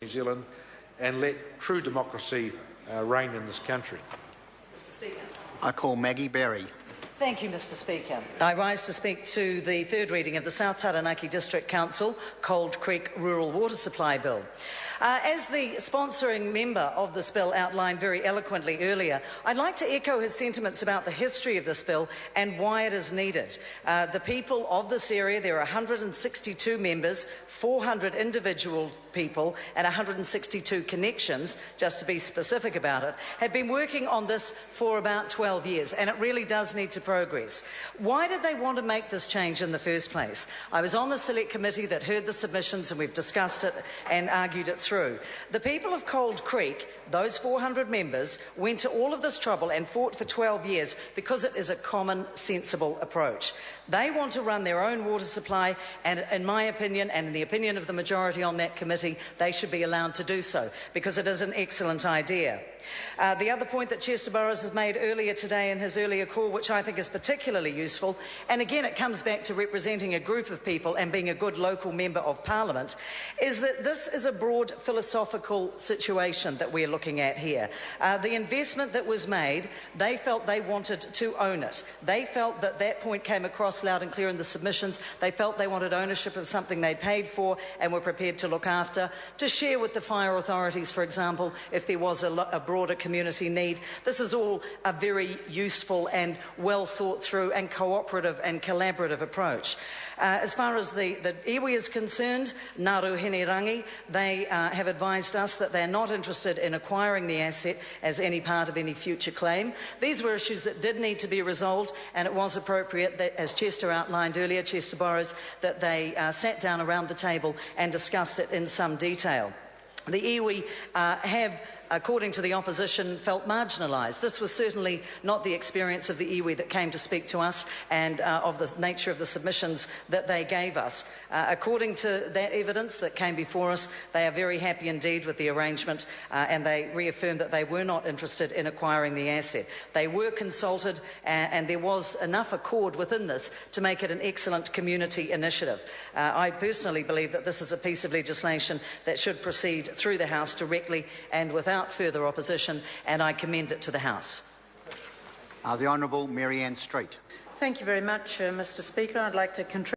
New Zealand and let true democracy reign in this country. Mr. Speaker. I call Maggie Berry. Thank you, Mr. Speaker. I rise to speak to the third reading of the South Taranaki District Council Cold Creek Rural Water Supply Bill. As the sponsoring member of this bill outlined very eloquently earlier, I'd like to echo his sentiments about the history of this bill and why it is needed. The people of this area, there are 162 members, 400 individual people and 162 connections, just to be specific about it, have been working on this for about 12 years, and it really does need to progress. Why did they want to make this change in the first place? I was on the select committee that heard the submissions, and we've discussed it and argued it through. The people of Cold Creek, those 400 members, went to all of this trouble and fought for 12 years because it is a common, sensible approach. They want to run their own water supply, and in my opinion, and in the opinion of the majority on that committee, they should be allowed to do so, because it is an excellent idea. The other point that Chester Burrows has made earlier today in his earlier call, which I think is particularly useful, and again it comes back to representing a group of people and being a good local member of Parliament, is that this is a broad philosophical situation that we're looking at here. The investment that was made, they felt they wanted to own it. They felt that that point came across loud and clear in the submissions. They felt they wanted ownership of something they paid for and were prepared to look after, to share with the fire authorities, for example, if there was a broader community need. This is all a very useful and well thought through and cooperative and collaborative approach. As far as the iwi is concerned, Naru Hinirangi, they have advised us that they're not interested in acquiring the asset as any part of any future claim. These were issues that did need to be resolved, and it was appropriate that, as Chester outlined earlier, Chester Burrows, that they sat down around the table and discussed it in some detail. The iwi have, according to the opposition, felt marginalised. This was certainly not the experience of the iwi that came to speak to us and of the nature of the submissions that they gave us. According to that evidence that came before us, they are very happy indeed with the arrangement, and they reaffirmed that they were not interested in acquiring the asset. They were consulted, and there was enough accord within this to make it an excellent community initiative. I personally believe that this is a piece of legislation that should proceed through the House directly and without further opposition, and I commend it to the House. The Honourable Mary Ann Street. Thank you very much, Mr. Speaker. I'd like to contribute